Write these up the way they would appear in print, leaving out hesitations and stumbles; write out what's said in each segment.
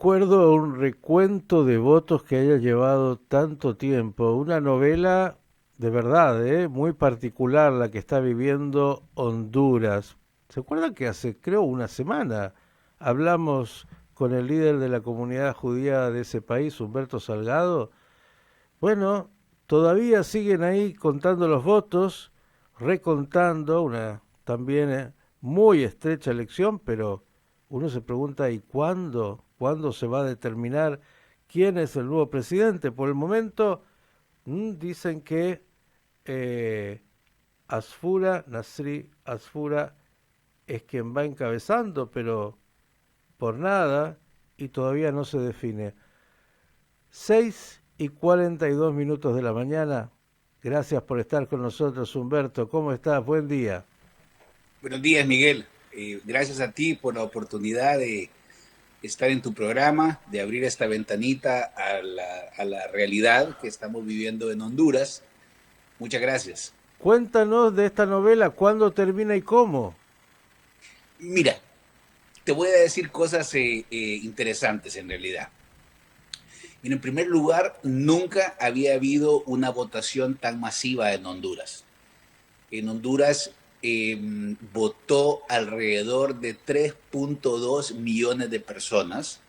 recuerdo un recuento de votos que haya llevado tanto tiempo. Una novela de verdad, muy particular la que está viviendo Honduras. ¿Se acuerdan que hace, creo, una semana hablamos con el líder de la comunidad judía de ese país, Humberto Salgado? Bueno, todavía siguen ahí contando los votos, recontando una también muy estrecha elección, pero uno se pregunta, ¿y cuándo? ¿Cuándo se va a determinar quién es el nuevo presidente? Por el momento dicen que eh, Nasri Asfura, es quien va encabezando, pero por nada, y todavía no se define. 6:42 de la mañana. Gracias por estar con nosotros, Humberto. ¿Cómo estás? Buen día. Buenos días, Miguel. Gracias a ti por la oportunidad de estar en tu programa, de abrir esta ventanita a la realidad que estamos viviendo en Honduras. Muchas gracias. Cuéntanos de esta novela, cuándo termina y cómo. Mira, te voy a decir cosas interesantes en realidad. Mira, en primer lugar, nunca había habido una votación tan masiva en Honduras. En Honduras votó alrededor de 3.2 millones de personas,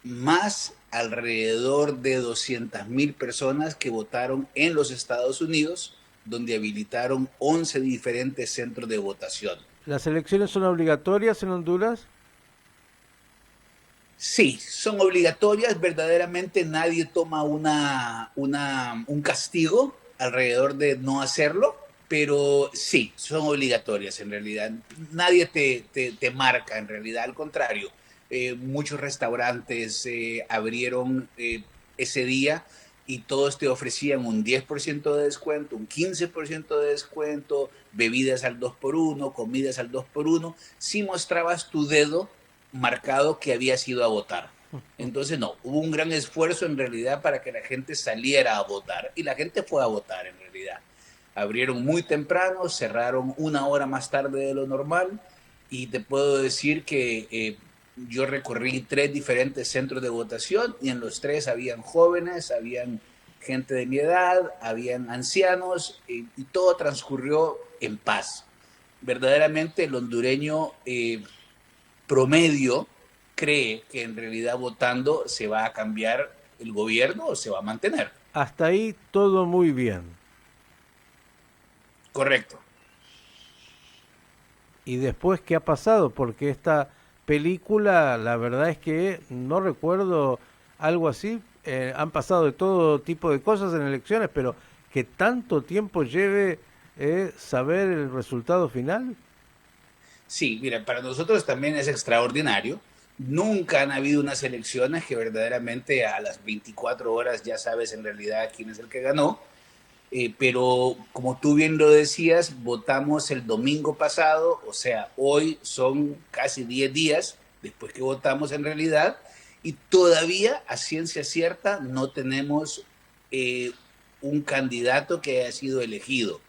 más alrededor de 200.000 personas que votaron en los Estados Unidos, donde habilitaron 11 diferentes centros de votación. ¿Las elecciones son obligatorias en Honduras? Sí, son obligatorias, verdaderamente nadie toma un castigo alrededor de no hacerlo, pero sí, son obligatorias en realidad. Nadie te marca en realidad, al contrario. Muchos restaurantes abrieron ese día y todos te ofrecían un 10% de descuento, un 15% de descuento, bebidas al 2x1, comidas al 2x1, si mostrabas tu dedo marcado que habías ido a votar. Entonces, no, hubo un gran esfuerzo en realidad para que la gente saliera a votar. Y la gente fue a votar en realidad. Abrieron muy temprano, cerraron una hora más tarde de lo normal. Y te puedo decir que yo recorrí 3 diferentes centros de votación y en los 3 habían jóvenes, habían gente de mi edad, habían ancianos y todo transcurrió en paz. Verdaderamente el hondureño promedio cree que en realidad votando se va a cambiar el gobierno o se va a mantener. Hasta ahí todo muy bien. Correcto. ¿Y después qué ha pasado? Porque esta película, la verdad es que no recuerdo algo así. Han pasado de todo tipo de cosas en elecciones, pero que tanto tiempo lleve saber el resultado final. Sí, mira, para nosotros también es extraordinario. Nunca han habido unas elecciones que verdaderamente a las 24 horas ya sabes en realidad quién es el que ganó. Pero como tú bien lo decías, votamos el domingo pasado, o sea, hoy son casi 10 días después que votamos en realidad, y todavía a ciencia cierta no tenemos eh, un candidato que haya sido elegido.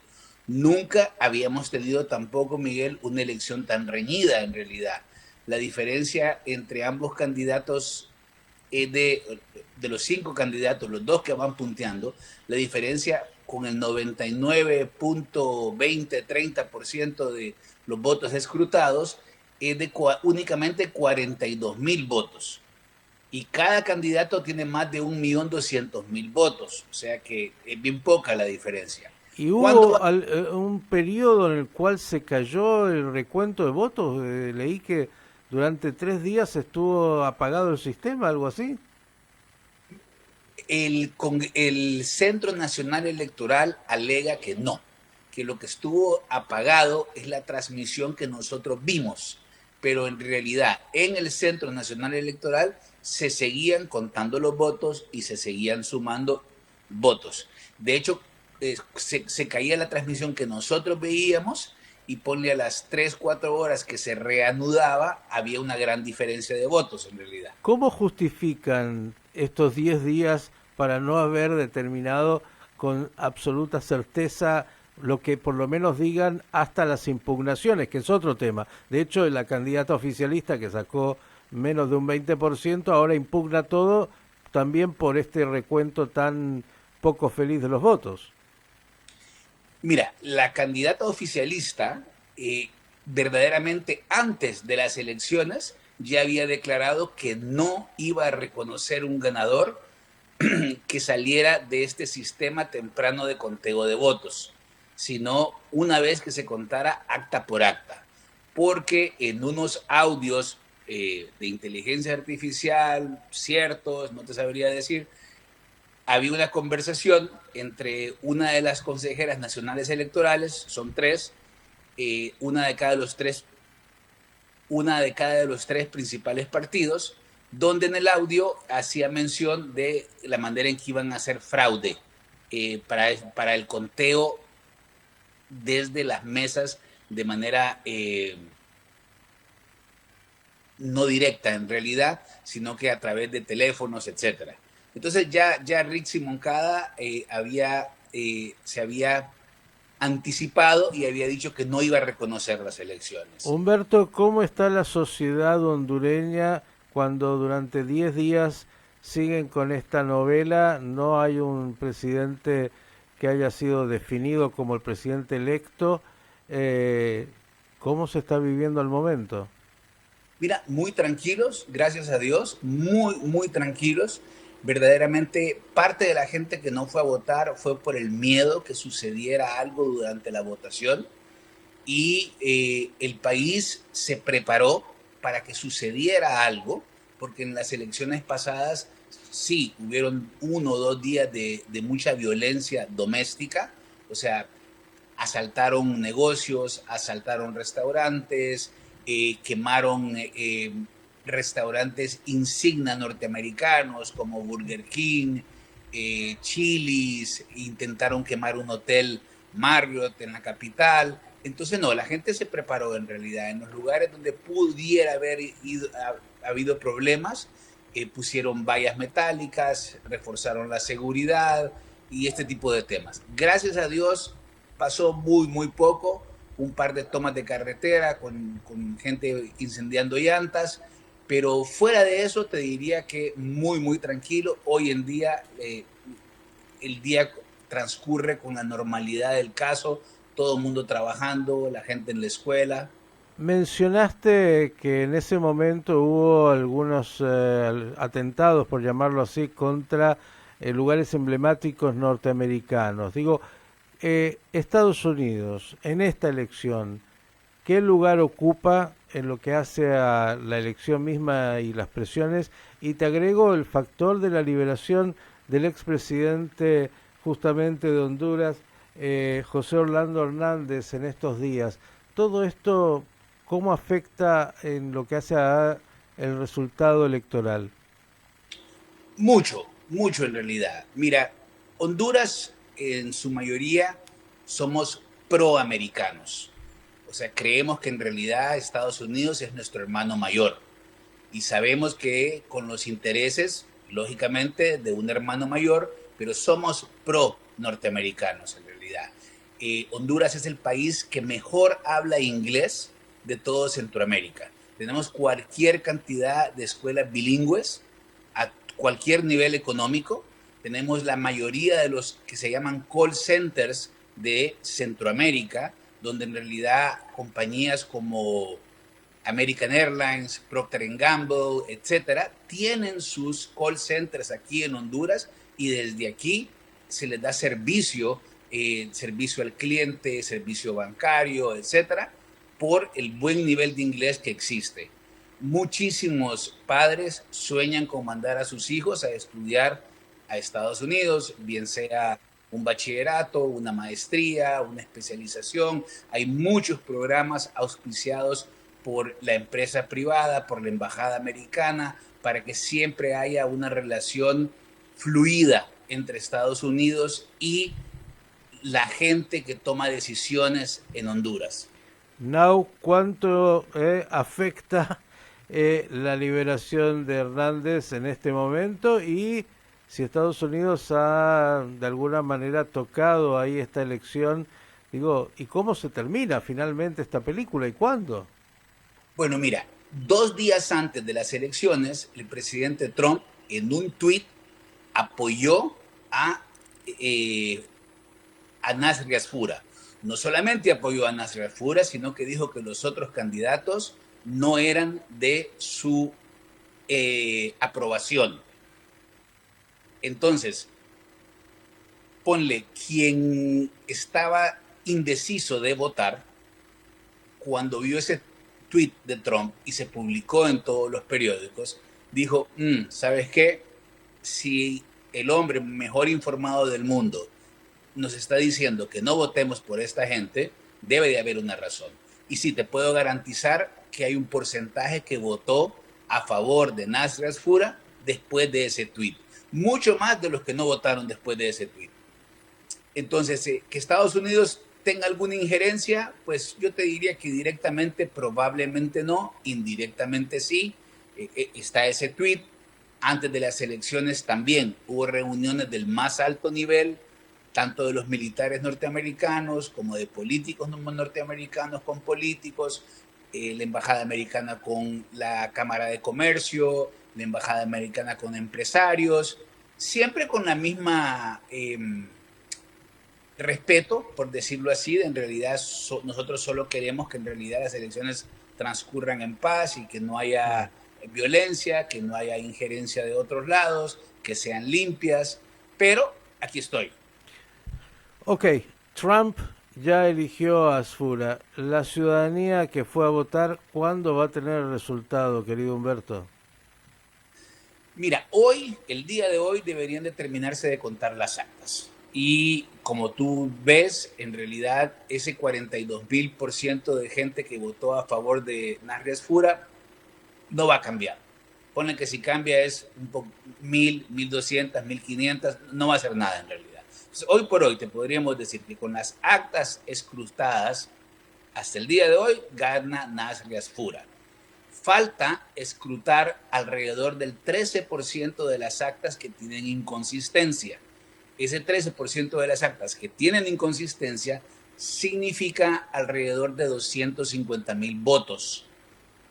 Nunca habíamos tenido tampoco, Miguel, una elección tan reñida en realidad. La diferencia entre ambos candidatos de los 5 candidatos, los 2 que van punteando, la diferencia con el 99.20-30% de los votos escrutados es de únicamente 42.000 votos. Y cada candidato tiene más de 1.200.000 votos. O sea que es bien poca la diferencia. Y ¿Cuándo hubo va? un periodo en el cual se cayó el recuento de votos. Leí que durante 3 días estuvo apagado el sistema, algo así. El Centro Nacional Electoral alega que no, que lo que estuvo apagado es la transmisión que nosotros vimos, pero en realidad en el Centro Nacional Electoral se seguían contando los votos y se seguían sumando votos. De hecho, se caía la transmisión que nosotros veíamos y ponle a las 3 4 horas que se reanudaba, había una gran diferencia de votos en realidad. ¿Cómo justifican estos 10 días para no haber determinado con absoluta certeza lo que por lo menos digan hasta las impugnaciones, que es otro tema? De hecho, la candidata oficialista que sacó menos de un 20%, ahora impugna todo también por este recuento tan poco feliz de los votos. Mira, la candidata oficialista, verdaderamente antes de las elecciones, ya había declarado que no iba a reconocer un ganador que saliera de este sistema temprano de conteo de votos, sino una vez que se contara acta por acta. Porque en unos audios de inteligencia artificial, ciertos, no te sabría decir, había una conversación entre una de las consejeras nacionales electorales, son tres, una de cada de los tres, una de cada de los tres principales partidos, donde en el audio hacía mención de la manera en que iban a hacer fraude para el conteo desde las mesas de manera no directa en realidad, sino que a través de teléfonos, etcétera. Entonces ya Rixi Moncada se había anticipado y había dicho que no iba a reconocer las elecciones. Humberto, ¿cómo está la sociedad hondureña cuando durante 10 días siguen con esta novela? No hay un presidente que haya sido definido como el presidente electo. Eh, ¿Cómo se está viviendo al momento? Mira, muy tranquilos, gracias a Dios, muy tranquilos. Verdaderamente, parte de la gente que no fue a votar fue por el miedo que sucediera algo durante la votación y el país se preparó para que sucediera algo, porque en las elecciones pasadas sí hubieron 1 o 2 días de mucha violencia doméstica, o sea, asaltaron negocios, asaltaron restaurantes, quemaron restaurantes insignia norteamericanos como Burger King, Chili's, intentaron quemar un hotel Marriott en la capital. Entonces, no, la gente se preparó en realidad. En los lugares donde pudiera habido problemas, pusieron vallas metálicas, reforzaron la seguridad y este tipo de temas. Gracias a Dios, pasó muy poco, un par de tomas de carretera con gente incendiando llantas, pero fuera de eso te diría que muy tranquilo. Hoy en día el día transcurre con la normalidad del caso, todo el mundo trabajando, la gente en la escuela. Mencionaste que en ese momento hubo algunos atentados, por llamarlo así, contra lugares emblemáticos norteamericanos. Digo, Estados Unidos, en esta elección, ¿qué lugar ocupa en lo que hace a la elección misma y las presiones? Y te agrego el factor de la liberación del expresidente justamente de Honduras, José Orlando Hernández, en estos días. Todo esto, ¿cómo afecta en lo que hace a el resultado electoral? Mucho en realidad. Mira, Honduras en su mayoría somos proamericanos. O sea, creemos que en realidad Estados Unidos es nuestro hermano mayor. Y sabemos que con los intereses, lógicamente, de un hermano mayor, pero somos pro norteamericanos en realidad. Honduras es el país que mejor habla inglés de todo Centroamérica. Tenemos cualquier cantidad de escuelas bilingües a cualquier nivel económico. Tenemos la mayoría de los que se llaman call centers de Centroamérica, donde en realidad compañías como American Airlines, Procter Gamble, etcétera, tienen sus call centers aquí en Honduras y desde aquí se les da servicio al cliente, servicio bancario, etcétera, por el buen nivel de inglés que existe. Muchísimos padres sueñan con mandar a sus hijos a estudiar a Estados Unidos, bien sea un bachillerato, una maestría, una especialización. Hay muchos programas auspiciados por la empresa privada, por la embajada americana, para que siempre haya una relación fluida entre Estados Unidos y la gente que toma decisiones en Honduras. Now, ¿cuánto afecta la liberación de Hernández en este momento? Y si Estados Unidos ha de alguna manera tocado ahí esta elección, digo, ¿y cómo se termina finalmente esta película y cuándo? Bueno, mira, 2 días antes de las elecciones, el presidente Trump en un tuit apoyó eh, a Nasri Asfura. No solamente apoyó a Nasri Asfura, sino que dijo que los otros candidatos no eran de su aprobación. Entonces, ponle, quien estaba indeciso de votar, cuando vio ese tweet de Trump y se publicó en todos los periódicos, dijo, ¿sabes qué? Si el hombre mejor informado del mundo nos está diciendo que no votemos por esta gente, debe de haber una razón. Y sí, te puedo garantizar que hay un porcentaje que votó a favor de Nasri Asfura después de ese tweet. Mucho más de los que no votaron después de ese tweet. Entonces, que Estados Unidos tenga alguna injerencia, pues yo te diría que directamente probablemente no, indirectamente sí. Está ese tweet. Antes de las elecciones también hubo reuniones del más alto nivel, tanto de los militares norteamericanos como de políticos norteamericanos con políticos, la embajada americana con la Cámara de Comercio, la embajada americana con empresarios, siempre con la misma respeto, por decirlo así. En realidad nosotros solo queremos que en realidad las elecciones transcurran en paz y que no haya violencia, que no haya injerencia de otros lados, que sean limpias, pero aquí estoy. Ok, Trump ya eligió a Asfura. La ciudadanía que fue a votar, ¿cuándo va a tener el resultado, querido Humberto? Mira, hoy, el día de hoy, deberían de terminarse de contar las actas. Y como tú ves, en realidad ese 42.000% de gente que votó a favor de Nasri Asfura no va a cambiar. Ponle que si cambia es un poco 1.000, 1.200, 1.500, no va a hacer nada en realidad. Entonces, hoy por hoy te podríamos decir que con las actas escrutadas, hasta el día de hoy gana Nasri Asfura. Falta escrutar alrededor del 13% de las actas que tienen inconsistencia. Ese 13% de las actas que tienen inconsistencia significa alrededor de 250,000 votos.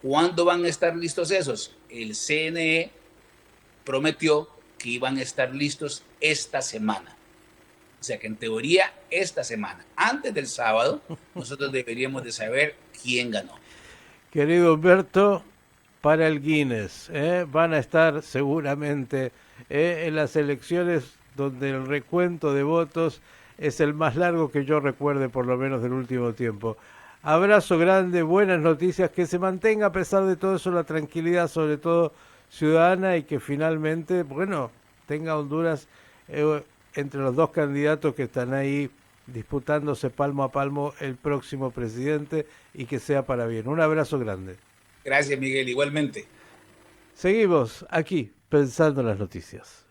¿Cuándo van a estar listos esos? El CNE prometió que iban a estar listos esta semana. O sea que en teoría esta semana, antes del sábado, nosotros deberíamos de saber quién ganó. Querido Humberto, para el Guinness, van a estar seguramente en las elecciones donde el recuento de votos es el más largo que yo recuerde, por lo menos del último tiempo. Abrazo grande, buenas noticias, que se mantenga a pesar de todo eso la tranquilidad, sobre todo ciudadana, y que finalmente, bueno, tenga Honduras entre los dos candidatos que están ahí disputándose palmo a palmo el próximo presidente, y que sea para bien. Un abrazo grande. Gracias, Miguel, igualmente. Seguimos aquí pensando en las noticias.